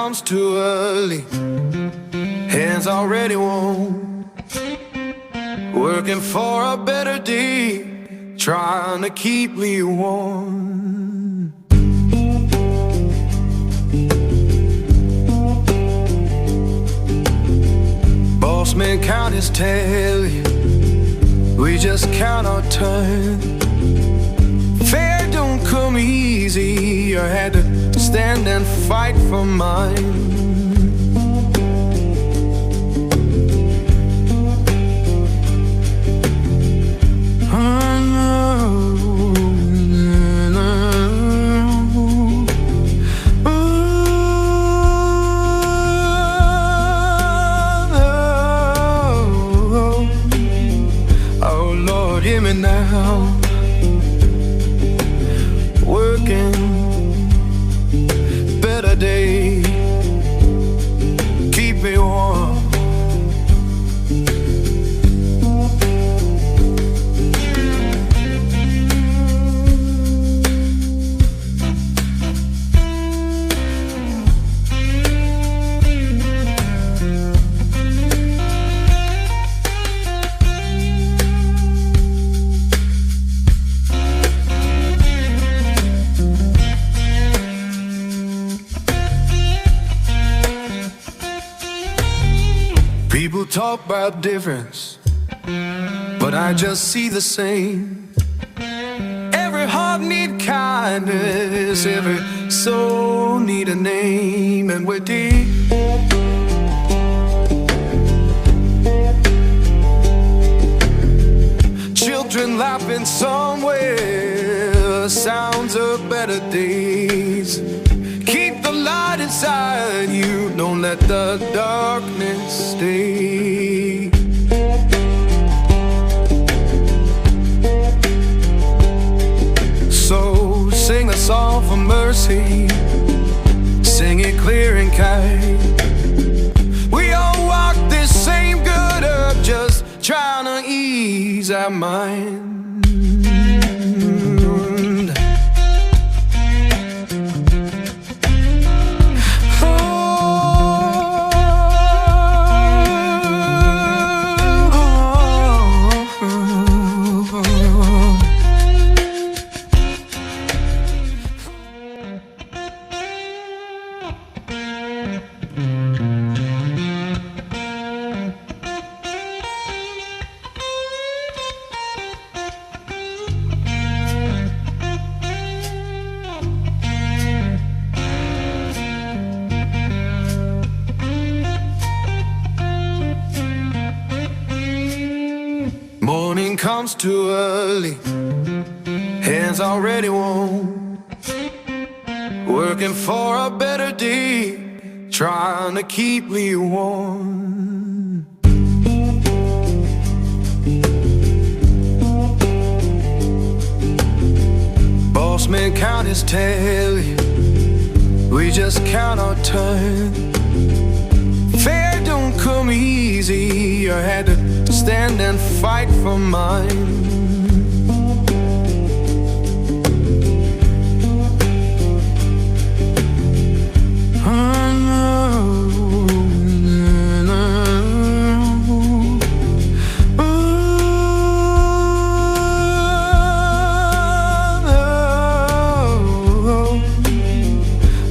comes too early, hands already warm, working for a better day, trying to keep me warm. Boss man count his tally, we just count our turn. Fair don't come easy, I had to stand and fight for mine. Oh Lord, hear me now. Working, better day, keep me warm. People talk about difference, but I just see the same. Every heart need kindness, every soul need a name, and we're deep. Children laughing somewhere, sounds of better days. Keep the light inside you, don't let the darkness stay. So sing a song for mercy, sing it clear and kind. We all walk this same good earth, just trying to ease our mind. Morning comes too early, hands already warm, working for a better day, trying to keep me warm. Boss man count his tally, we just count our turn. Fair don't come easy, I had to stand and fight for mine.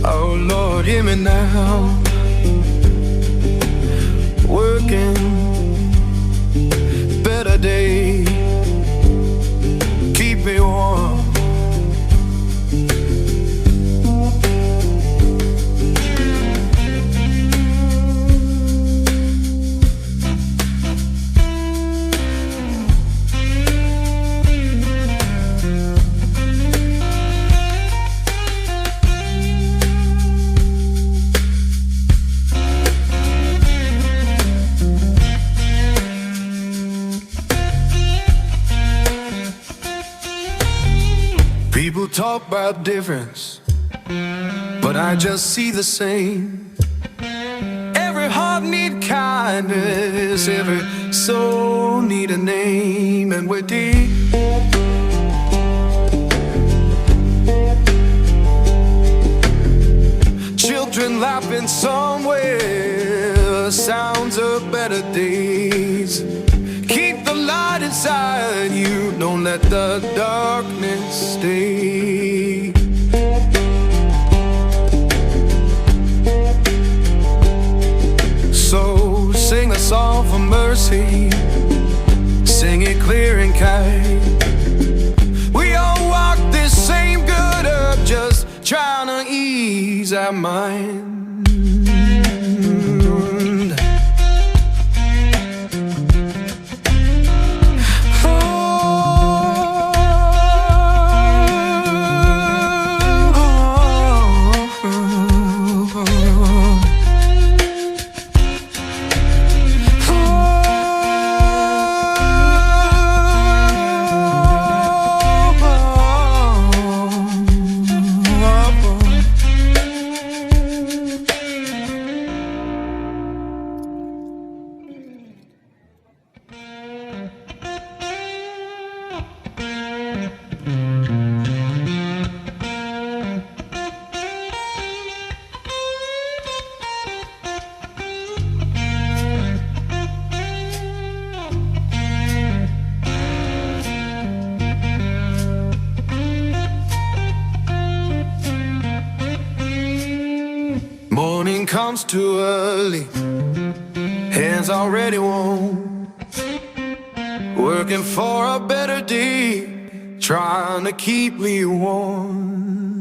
Oh Lord, hear me now. Working, better day, keep me warm. People talk about difference, but I just see the same. Every heart need kindness, every soul need a name, and we're deep. Children laughing so days. Keep the light inside you, don't let the darkness stay. So sing a song for mercy, sing it clear and kind. We all walk this same good earth, just trying to ease our mind. Morning comes too early, hands already warm, working for a better day, trying to keep me warm.